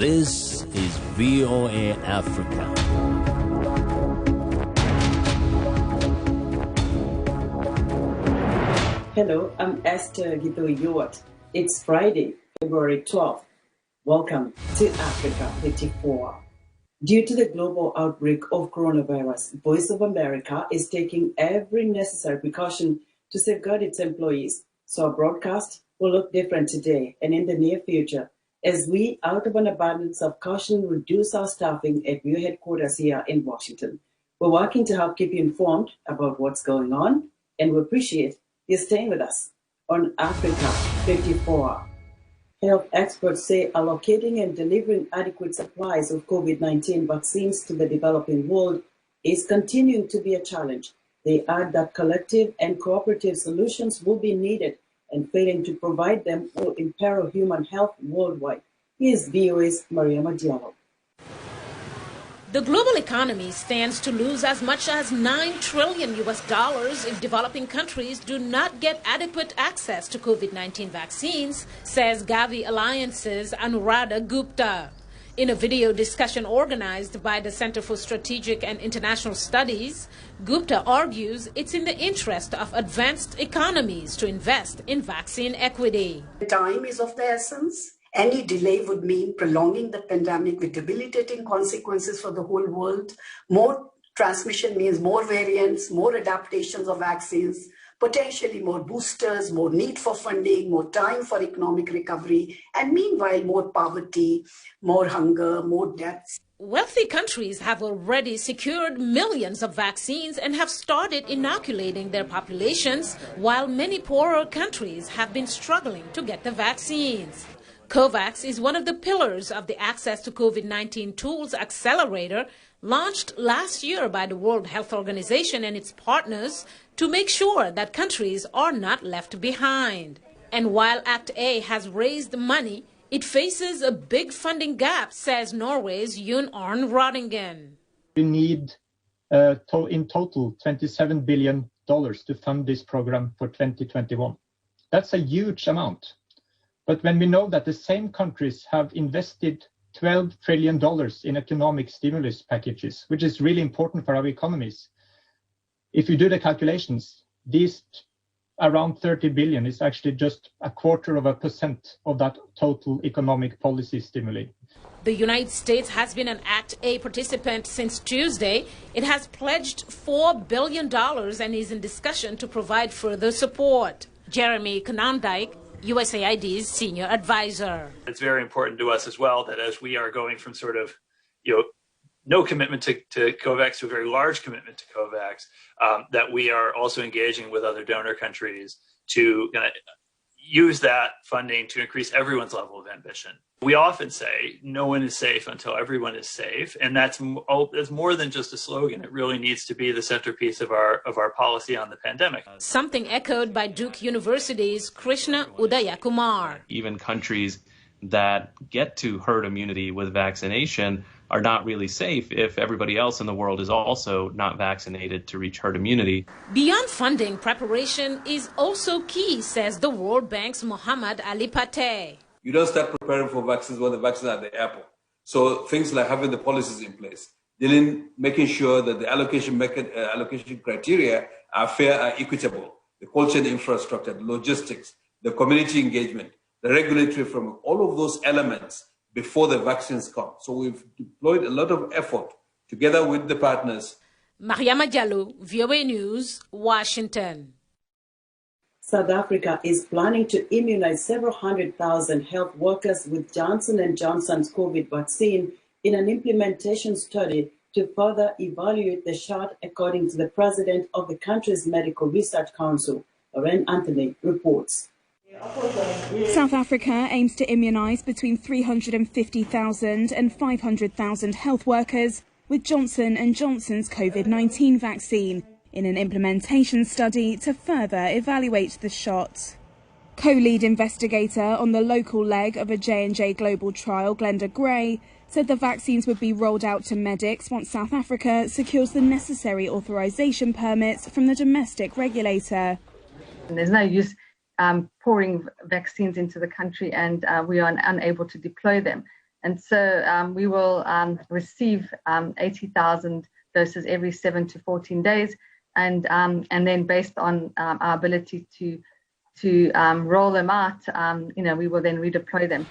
This is VOA Africa. Hello, I'm Esther Gido-Yuat. It's Friday, February 12th. Welcome to Africa 54. Due to the global outbreak of coronavirus, Voice of America is taking every necessary precaution to safeguard its employees. So our broadcast will look different today and in the near future as we, out of an abundance of caution, reduce our staffing at WEWE headquarters here in Washington. We're working to help keep you informed about what's going on, and we appreciate you staying with us on Africa 54. Health experts say allocating and delivering adequate supplies of COVID-19 vaccines to the developing world is continuing to be a challenge. They add that collective and cooperative solutions will be needed, and failing to provide them will imperil human health worldwide. Here's VOA's Mariama Diallo. The global economy stands to lose as much as $9 trillion if developing countries do not get adequate access to COVID-19 vaccines, says Gavi Alliance's Anuradha Gupta. In a video discussion organized by the Center for Strategic and International Studies, Gupta argues it's in the interest of advanced economies to invest in vaccine equity. Time is of the essence. Any delay would mean prolonging the pandemic with debilitating consequences for the whole world. More transmission means more variants, more adaptations of vaccines, potentially more boosters, more need for funding, more time for economic recovery, and meanwhile, more poverty, more hunger, more deaths. Wealthy countries have already secured millions of vaccines and have started inoculating their populations, while many poorer countries have been struggling to get the vaccines. COVAX is one of the pillars of the Access to COVID-19 Tools Accelerator launched last year by the World Health Organization and its partners to make sure that countries are not left behind. And while Act A has raised money, it faces a big funding gap, says Norway's Jon Arne Rodingen. We need in total $27 billion to fund this program for 2021. That's a huge amount. But when we know that the same countries have invested $12 trillion in economic stimulus packages, which is really important for our economies, if you do the calculations, these around 30 billion is actually just 0.25% of that total economic policy stimuli. The United States has been an Act A participant since Tuesday. It has pledged $4 billion and is in discussion to provide further support. Jeremy Konondyke, USAID's senior advisor. It's very important to us as well that as we are going from sort of, no commitment to COVAX to a very large commitment to COVAX, that we are also engaging with other donor countries to use that funding to increase everyone's level of ambition. We often say no one is safe until everyone is safe, and that's more than just a slogan. It really needs to be the centerpiece of our policy on the pandemic. Something echoed by Duke University's Krishna Udayakumar. Even countries that get to herd immunity with vaccination are not really safe if everybody else in the world is also not vaccinated to reach herd immunity. Beyond funding, preparation is also key, says the World Bank's Mohammad Ali Pateh. You don't start preparing for vaccines when the vaccines are at the airport. So things like having the policies in place, making sure that the allocation criteria are fair and equitable, the cold chain infrastructure, the logistics, the community engagement, the regulatory framework, all of those elements before the vaccines come. So we've deployed a lot of effort together with the partners. Mariama Diallo, VOA News, Washington. South Africa is planning to immunize several 100,000 health workers with Johnson & Johnson's COVID vaccine in an implementation study to further evaluate the shot, according to the president of the country's Medical Research Council. Lauren Anthony reports. South Africa aims to immunise between 350,000 and 500,000 health workers with Johnson & Johnson's COVID-19 vaccine in an implementation study to further evaluate the shot. Co-lead investigator on the local leg of a J&J global trial, Glenda Gray, said the vaccines would be rolled out to medics once South Africa secures the necessary authorisation permits from the domestic regulator. And there's no use pouring vaccines into the country and we are unable to deploy them. And so we will receive 80,000 doses every 7 to 14 days. And then based on our ability to roll them out, we will then redeploy them.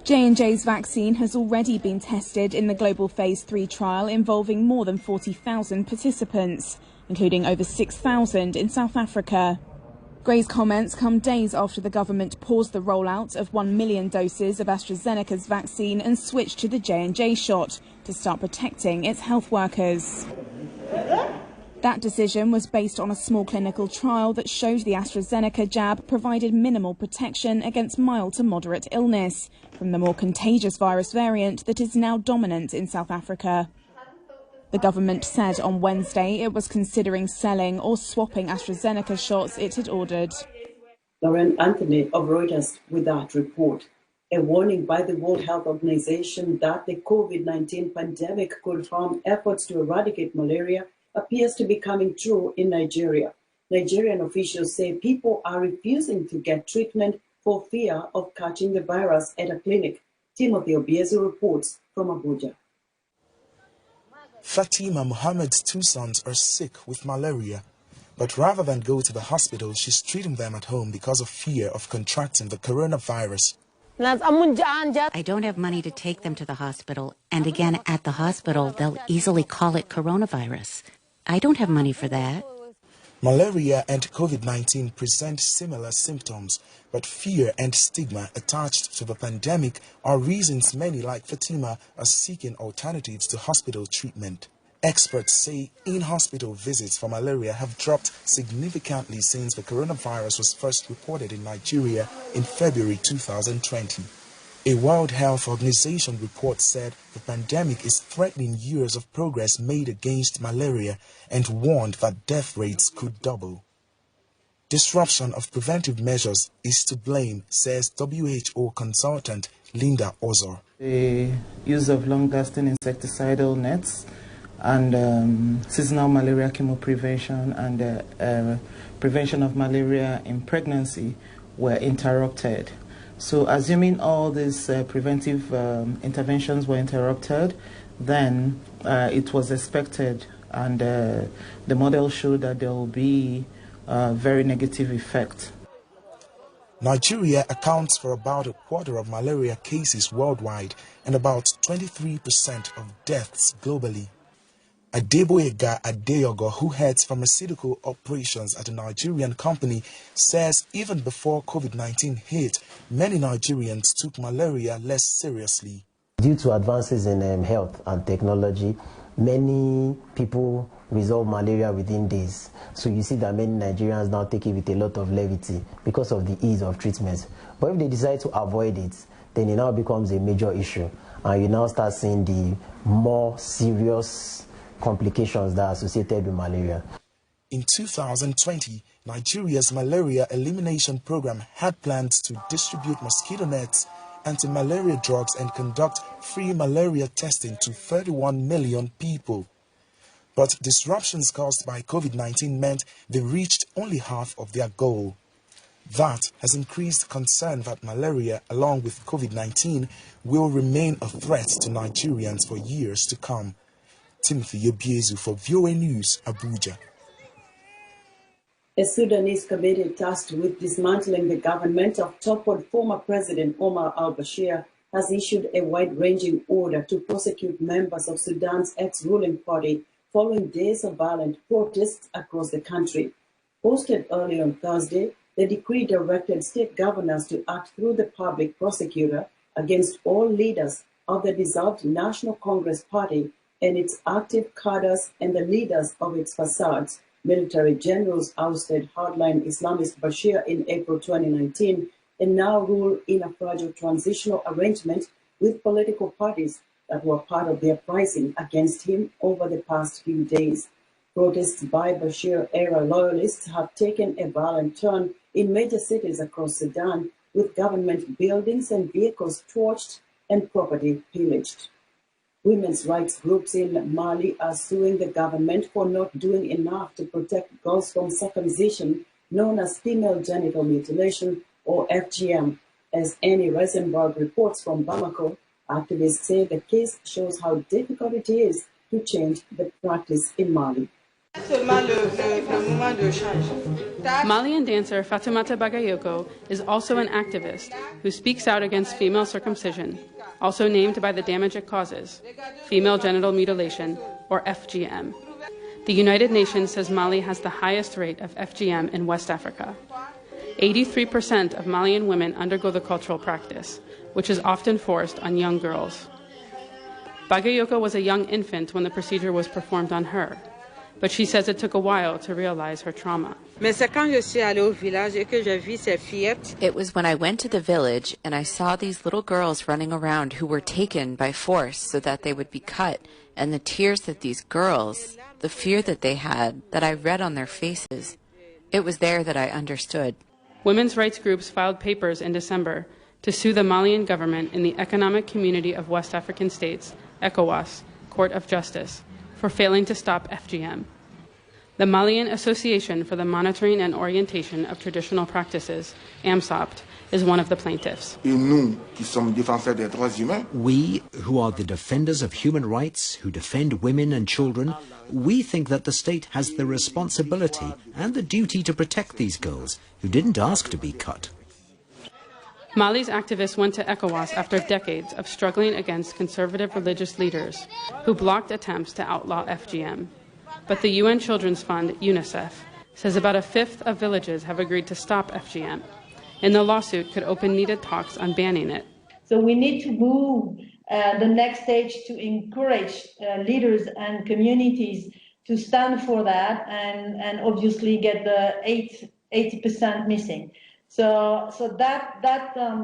J&J's vaccine has already been tested in the global phase 3 trial involving more than 40,000 participants, including over 6,000 in South Africa. Gray's comments come days after the government paused the rollout of 1 million doses of AstraZeneca's vaccine and switched to the J&J shot to start protecting its health workers. That decision was based on a small clinical trial that showed the AstraZeneca jab provided minimal protection against mild to moderate illness from the more contagious virus variant that is now dominant in South Africa. The government said on Wednesday it was considering selling or swapping AstraZeneca shots it had ordered. Lauren Anthony of Reuters with that report. A warning by the World Health Organization that the COVID-19 pandemic could harm efforts to eradicate malaria appears to be coming true in Nigeria. Nigerian officials say people are refusing to get treatment for fear of catching the virus at a clinic. Timothy Obiezu reports from Abuja. Fatima Muhammad's 2 sons are sick with malaria, but rather than go to the hospital, she's treating them at home because of fear of contracting the coronavirus. I don't have money to take them to the hospital, and again, at the hospital, they'll easily call it coronavirus. I don't have money for that. Malaria and COVID-19 present similar symptoms, but fear and stigma attached to the pandemic are reasons many like Fatima are seeking alternatives to hospital treatment. Experts say in-hospital visits for malaria have dropped significantly since the coronavirus was first reported in Nigeria in February 2020. A World Health Organization report said the pandemic is threatening years of progress made against malaria and warned that death rates could double. Disruption of preventive measures is to blame, says WHO consultant Linda Ozor. The use of long-lasting insecticidal nets and seasonal malaria chemoprevention and prevention of malaria in pregnancy were interrupted. So assuming all these preventive interventions were interrupted, then it was expected, and the model showed that there will be a very negative effect. Nigeria accounts for about a quarter of malaria cases worldwide and about 23% of deaths globally. Adeboyega Adeyogo, who heads pharmaceutical operations at a Nigerian company, says even before COVID-19 hit, many Nigerians took malaria less seriously. Due to advances in health and technology, many people resolve malaria within days. So you see that many Nigerians now take it with a lot of levity because of the ease of treatment. But if they decide to avoid it, then it now becomes a major issue. And you now start seeing the more serious complications that are associated with malaria. In 2020, Nigeria's malaria elimination program had plans to distribute mosquito nets, anti-malaria drugs, and conduct free malaria testing to 31 million people. But disruptions caused by COVID-19 meant they reached only half of their goal. That has increased concern that malaria, along with COVID-19, will remain a threat to Nigerians for years to come. Timothy Obiezu for WEWE News, Abuja. A Sudanese committee tasked with dismantling the government of toppled former President Omar al-Bashir has issued a wide-ranging order to prosecute members of Sudan's ex-ruling party following days of violent protests across the country. Posted early on Thursday, the decree directed state governors to act through the public prosecutor against all leaders of the dissolved National Congress Party and its active cadres and the leaders of its facades. Military generals ousted hardline Islamist Bashir in April 2019 and now rule in a fragile transitional arrangement with political parties that were part of the uprising against him over the past few days. Protests by Bashir-era loyalists have taken a violent turn in major cities across Sudan, with government buildings and vehicles torched and property pillaged. Women's rights groups in Mali are suing the government for not doing enough to protect girls from circumcision, known as female genital mutilation, or FGM. As Annie Reisenberg reports from Bamako, Activists say the case shows how difficult it is to change the practice in Mali. Malian dancer Fatoumata Bagayoko is also an activist who speaks out against female circumcision, also named by the damage it causes, female genital mutilation, or FGM. The United Nations says Mali has the highest rate of FGM in West Africa. 83% of Malian women undergo the cultural practice, which is often forced on young girls. Bagayoko was a young infant when the procedure was performed on her, but she says it took a while to realize her trauma. It was when I went to the village and I saw these little girls running around who were taken by force so that they would be cut, and the tears that these girls, the fear that they had, that I read on their faces. It was there that I understood. Women's rights groups filed papers in December to sue the Malian government in the Economic Community of West African States, ECOWAS, Court of Justice, for failing to stop FGM. The Malian Association for the Monitoring and Orientation of Traditional Practices, AMSOPT, is one of the plaintiffs. We, who are the defenders of human rights, who defend women and children, we think that the state has the responsibility and the duty to protect these girls who didn't ask to be cut. Mali's activists went to ECOWAS after decades of struggling against conservative religious leaders who blocked attempts to outlaw FGM. But the UN Children's Fund, UNICEF, says about a fifth of villages have agreed to stop FGM, and the lawsuit could open needed talks on banning it. So we need to move the next stage to encourage leaders and communities to stand for that and obviously get the 80% missing. So that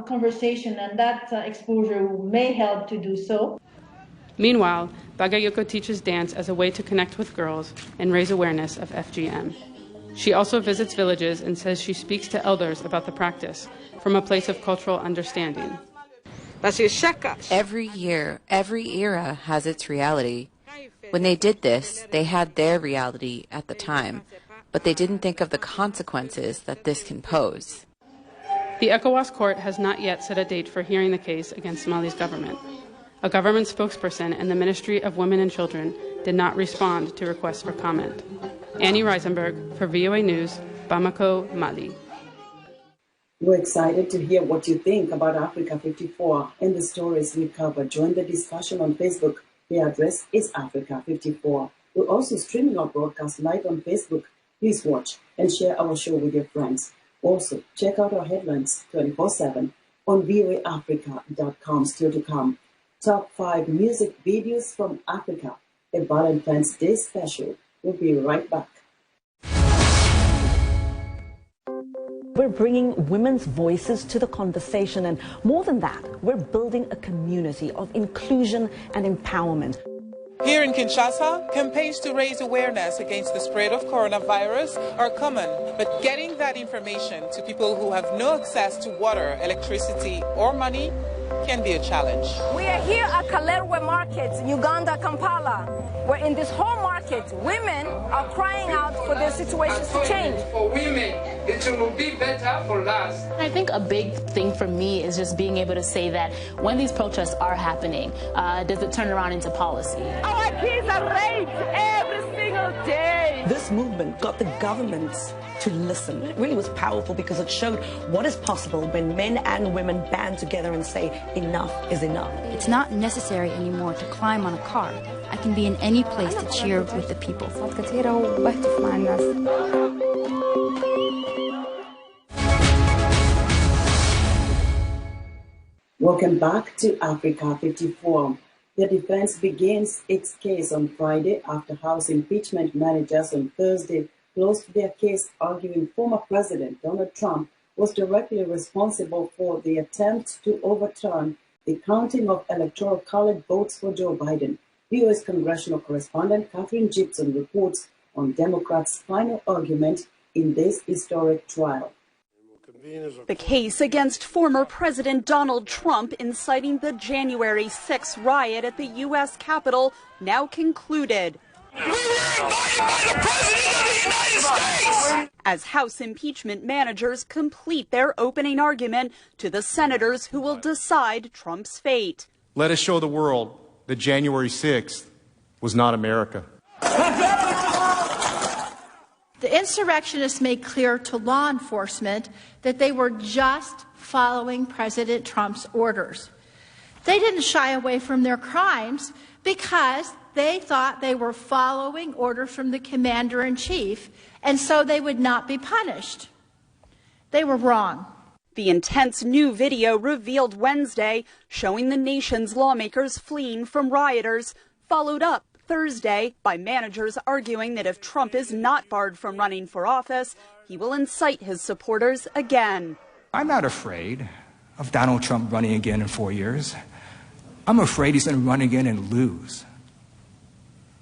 conversation and that exposure may help to do so. Meanwhile, Bagayoko teaches dance as a way to connect with girls and raise awareness of FGM. She also visits villages and says she speaks to elders about the practice from a place of cultural understanding. Every year, every era has its reality. When they did this, they had their reality at the time, but they didn't think of the consequences that this can pose. The ECOWAS court has not yet set a date for hearing the case against Mali's government. A government spokesperson and the Ministry of Women and Children did not respond to requests for comment. Annie Reisenberg for VOA News, Bamako, Mali. We're excited to hear what you think about Africa 54 and the stories we cover. Join the discussion on Facebook. The address is Africa 54. We're also streaming our broadcast live on Facebook. Please watch and share our show with your friends. Also, check out our headlines 24/7 on voaafrica.com. Still to come, top 5 music videos from Africa, a Valentine's Day special. We'll be right back. We're bringing women's voices to the conversation, and more than that, we're building a community of inclusion and empowerment. Here in Kinshasa, campaigns to raise awareness against the spread of coronavirus are common, but getting that information to people who have no access to water, electricity, or money can be a challenge. We are here at Kalerwe Market, Uganda, Kampala, where in this whole market, women are crying out for their situations to change. For women, it will be better for us. I think a big thing for me is just being able to say that when these protests are happening, does it turn around into policy? Our kids are raped every single day. This movement got the governments to listen. It really was powerful because it showed what is possible when men and women band together and say enough is enough. It's not necessary anymore to climb on a car. I can be in any place to cheer with the people. Welcome back to Africa 54. The defense begins its case on Friday after House impeachment managers on Thursday closed their case, arguing former President Donald Trump was directly responsible for the attempt to overturn the counting of Electoral College votes for Joe Biden. U.S. congressional correspondent Catherine Gibson reports on Democrats' final argument in this historic trial. The case against former President Donald Trump inciting the January 6th riot at the U.S. Capitol now concluded. We were invited by the President of the United States! As House impeachment managers complete their opening argument to the senators who will decide Trump's fate. Let us show the world that January 6th was not America. The insurrectionists made clear to law enforcement that they were just following President Trump's orders. They didn't shy away from their crimes because they thought they were following orders from the commander-in-chief, and so they would not be punished. They were wrong. The intense new video revealed Wednesday, showing the nation's lawmakers fleeing from rioters, followed up Thursday by managers arguing that if Trump is not barred from running for office, he will incite his supporters again. I'm not afraid of Donald Trump running again in 4 years. I'm afraid he's going to run again and lose,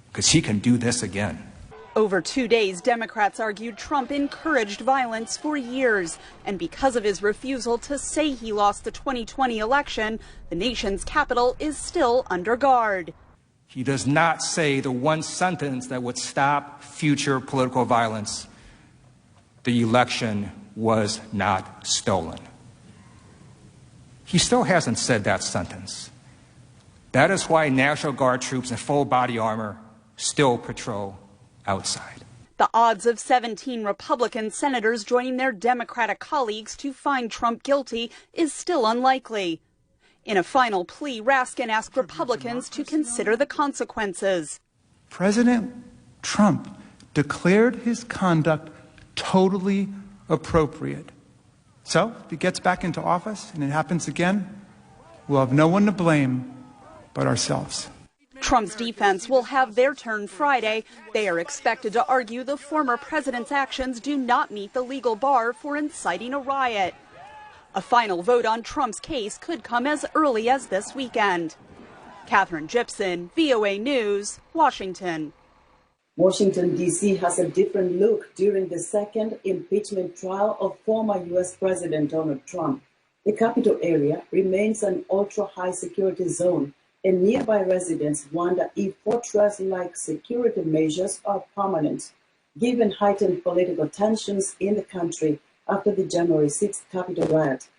because he can do this again. Over 2 days, Democrats argued Trump encouraged violence for years. And because of his refusal to say he lost the 2020 election, the nation's capital is still under guard. He does not say the one sentence that would stop future political violence. The election was not stolen. He still hasn't said that sentence. That is why National Guard troops in full body armor still patrol outside. The odds of 17 Republican senators joining their Democratic colleagues to find Trump guilty is still unlikely. In a final plea, Raskin asked Republicans to consider the consequences. President Trump declared his conduct totally appropriate. So, if he gets back into office and it happens again, we'll have no one to blame but ourselves. Trump's defense will have their turn Friday. They are expected to argue the former president's actions do not meet the legal bar for inciting a riot. A final vote on Trump's case could come as early as this weekend. Catherine Gibson, VOA News, Washington. Washington, D.C. has a different look during the second impeachment trial of former U.S. President Donald Trump. The Capitol area remains an ultra-high security zone, and nearby residents wonder if fortress-like security measures are permanent, given heightened political tensions in the country after the January 6th Capitol riot.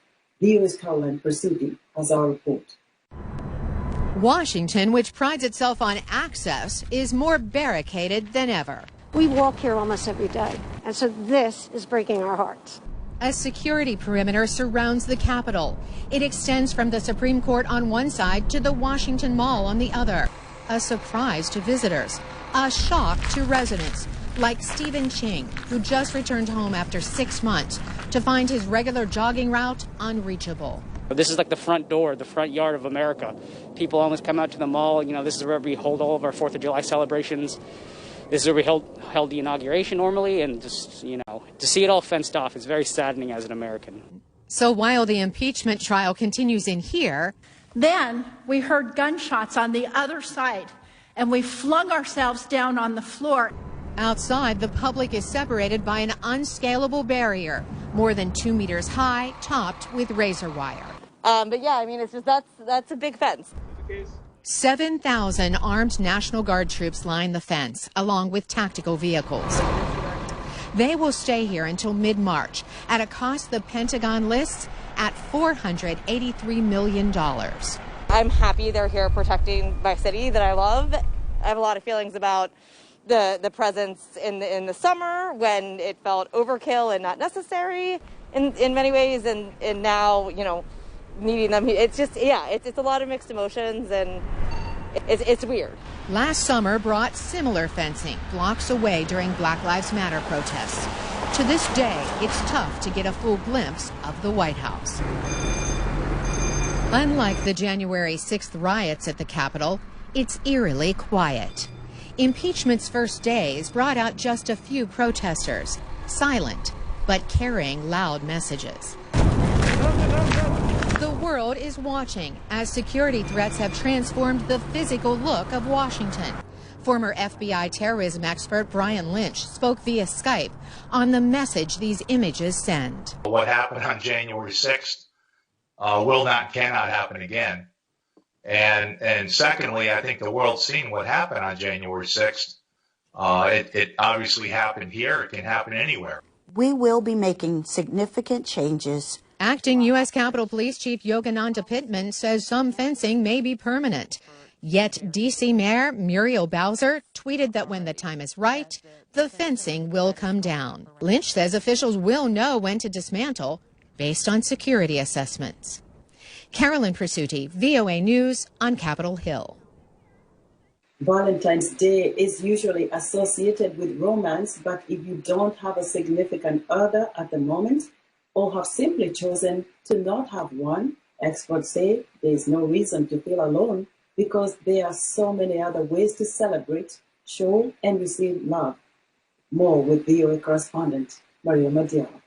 VOA's Caroline Persuti has our report. Washington, which prides itself on access, is more barricaded than ever. We walk here almost every day, and so this is breaking our hearts. A security perimeter surrounds the Capitol. It extends from the Supreme Court on one side to the Washington Mall on the other. A surprise to visitors, a shock to residents, like Stephen Ching, who just returned home after 6 months to find his regular jogging route unreachable. This is like the front door, the front yard of America. People always come out to the mall. You know, this is where we hold all of our 4th of July celebrations. This is where we held the inauguration normally, and just, you know, to see it all fenced off is very saddening as an American. So while the impeachment trial continues in here, then we heard gunshots on the other side, and we flung ourselves down on the floor. Outside, the public is separated by an unscalable barrier, more than 2 meters high, topped with razor wire. But yeah, I mean, it's just that's a big fence. 7,000 armed National Guard troops line the fence, along with tactical vehicles. They will stay here until mid-March at a cost the Pentagon lists at $483 million. I'm happy they're here protecting my city that I love. I have a lot of feelings about the presence in the summer when it felt overkill and not necessary in many ways, and now, you know, needing them. It's just, yeah, it's a lot of mixed emotions, and it's weird. Last summer brought similar fencing blocks away during Black Lives Matter protests. To this day, it's tough to get a full glimpse of the White House. Unlike the January 6th riots at the Capitol, it's eerily quiet. Impeachment's first days brought out just a few protesters, silent, but carrying loud messages. The world is watching as security threats have transformed the physical look of Washington. Former FBI terrorism expert Brian Lynch spoke via Skype on the message these images send. What happened on January 6th cannot happen again. And secondly, I think the world's seen what happened on January 6th. It obviously happened here. It can happen anywhere. We will be making significant changes. Acting U.S. Capitol Police Chief Yogananda Pittman says some fencing may be permanent. Yet D.C. Mayor Muriel Bowser tweeted that when the time is right, the fencing will come down. Lynch says officials will know when to dismantle based on security assessments. Carolyn Presutti, VOA News on Capitol Hill. Valentine's Day is usually associated with romance, but if you don't have a significant other at the moment or have simply chosen to not have one, experts say there is no reason to feel alone because there are so many other ways to celebrate, show, and receive love. More with VOA correspondent Maria Madiala.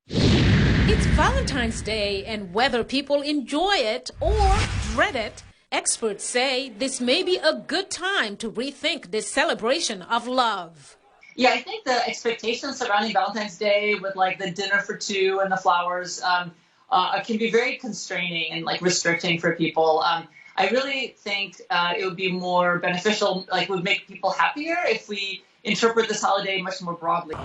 It's Valentine's Day, and whether people enjoy it or dread it, experts say this may be a good time to rethink this celebration of love. Yeah, I think the expectations surrounding Valentine's Day with like the dinner for two and the flowers can be very constraining and like restricting for people. I really think it would be more beneficial, like would make people happier if we interpret this holiday much more broadly.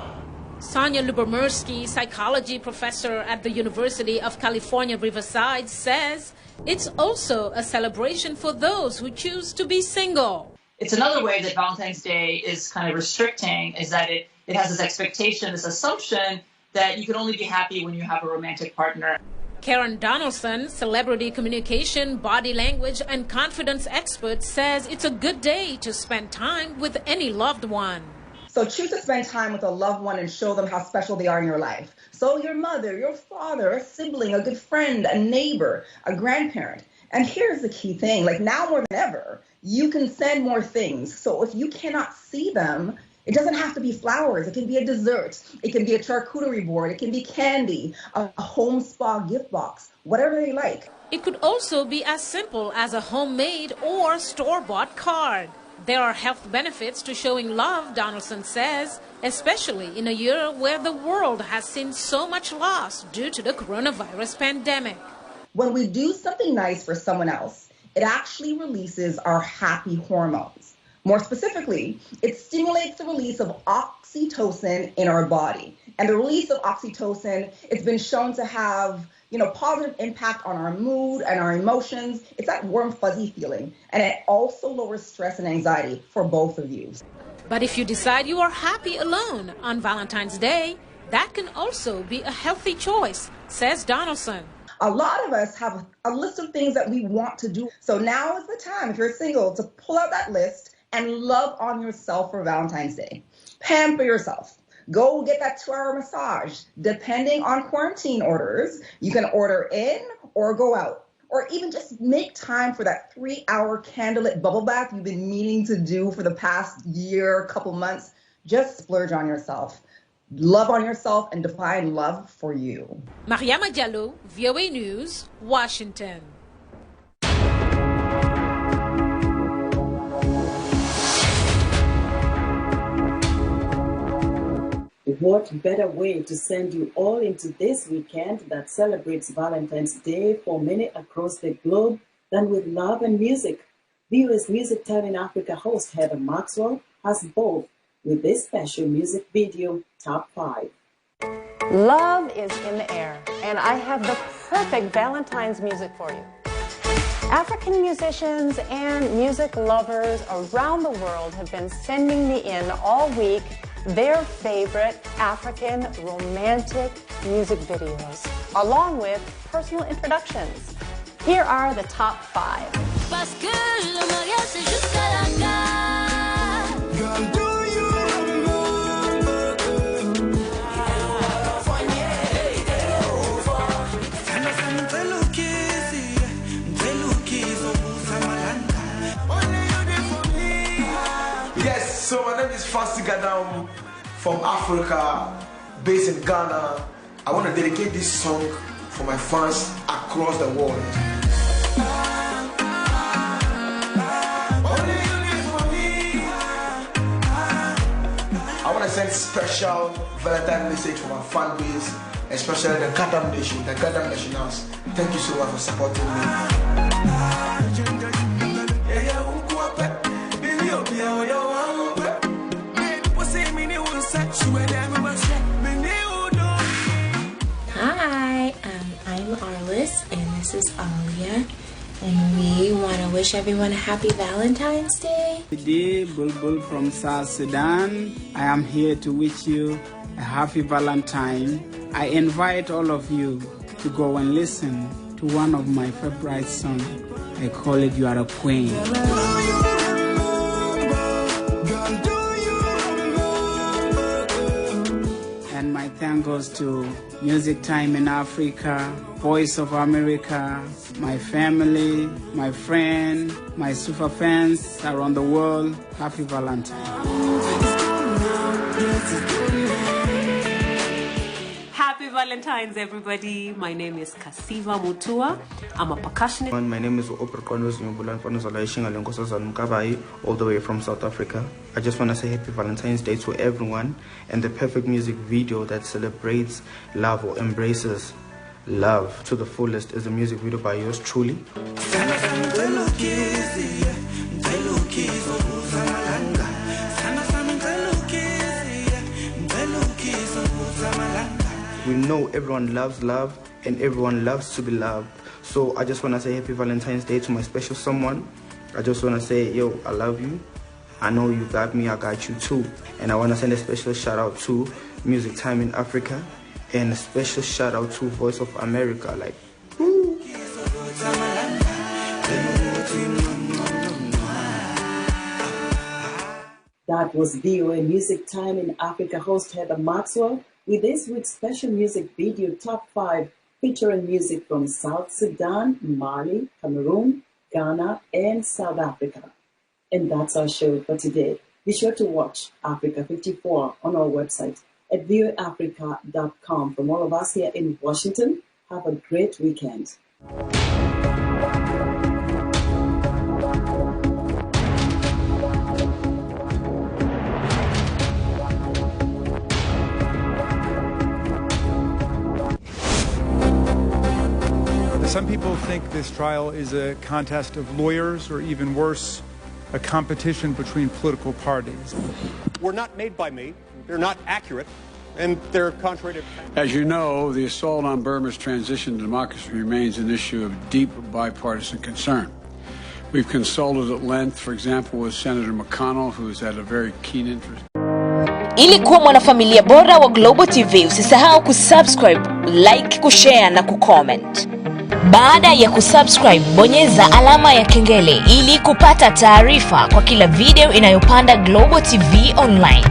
Sonia Lubomirsky, psychology professor at the University of California, Riverside, says it's also a celebration for those who choose to be single. It's another way that Valentine's Day is kind of restricting, is that it has this expectation, this assumption that you can only be happy when you have a romantic partner. Karen Donaldson, celebrity communication, body language, and confidence expert, says it's a good day to spend time with any loved one. So choose to spend time with a loved one and show them how special they are in your life. So your mother, your father, a sibling, a good friend, a neighbor, a grandparent. And here's the key thing, like now more than ever, you can send more things. So if you cannot see them, it doesn't have to be flowers. It can be a dessert. It can be a charcuterie board. It can be candy, a home spa gift box, whatever they like. It could also be as simple as a homemade or store-bought card. There are health benefits to showing love, Donaldson says, especially in a year where the world has seen so much loss due to the coronavirus pandemic. When we do something nice for someone else, it actually releases our happy hormones. More specifically, it stimulates the release of oxytocin in our body. And the release of oxytocin, it's been shown to have positive impact on our mood and our emotions. It's that warm, fuzzy feeling. And it also lowers stress and anxiety for both of you. But if you decide you are happy alone on Valentine's Day, that can also be a healthy choice, says Donaldson. A lot of us have a list of things that we want to do. So now is the time, if you're single, to pull out that list and love on yourself for Valentine's Day. Pamper yourself. Go get that 2-hour massage. Depending on quarantine orders, you can order in or go out. Or even just make time for that 3-hour candlelit bubble bath you've been meaning to do for the past year, couple months. Just splurge on yourself. Love on yourself and define love for you. Mariama Diallo, VOA News, Washington. What better way to send you all into this weekend that celebrates Valentine's Day for many across the globe than with love and music? VOA's Music Time in Africa host Heather Maxwell has both with this special music video, Top 5. Love is in the air, and I have the perfect Valentine's music for you. African musicians and music lovers around the world have been sending me in all week their favorite African romantic music videos, along with personal introductions. Here are the top 5. Yes, so my name is Fasti Gadam from Africa, based in Ghana. I want to dedicate this song for my fans across the world. I want to send special Valentine message for my fan base, especially the Gadam Nation, the Gadam Nationals. Thank you so much for supporting me. Hi, I wish everyone a happy Valentine's Day. Today, Bulbul from South Sudan. I am here to wish you a happy Valentine. I invite all of you to go and listen to one of my favorite songs. I call it You Are a Queen. And my thank goes to Music Time in Africa, Voice of America, my family, my friend, my super fans around the world. Happy Valentine. Happy Valentine's, everybody. My name is Kasiva Mutua. I'm a percussionist. My name is all the way from South Africa. I just want to say happy Valentine's Day to everyone, and the perfect music video that celebrates love or embraces love to the fullest is a music video by yours truly. We know everyone loves love and everyone loves to be loved. So I just want to say happy Valentine's Day to my special someone. I just want to say, yo, I love you. I know you got me, I got you too. And I want to send a special shout out to Music Time in Africa and a special shout out to Voice of America. Like, woo. That was WEWE Music Time in Africa host Heather Maxwell with this week's special music video Top 5 featuring music from South Sudan, Mali, Cameroon, Ghana, and South Africa. And that's our show for today. Be sure to watch Africa 54 on our website at viewafrica.com. From all of us here in Washington, have a great weekend. Some people think this trial is a contest of lawyers, or even worse, a competition between political parties. Were not made by me. They're not accurate, and they're contrary to... As you know, the assault on Burma's transition to democracy remains an issue of deep bipartisan concern. We've consulted at length, for example, with Senator McConnell, who has had a very keen interest. Ili kuwa mwanafamilia bora wa Global TV, usisahau kusubscribe, like, kushare na kucomment. Baada ya kusubscribe, bonyeza alama ya kengele ili kupata taarifa kwa kila video inayopanda Global TV Online.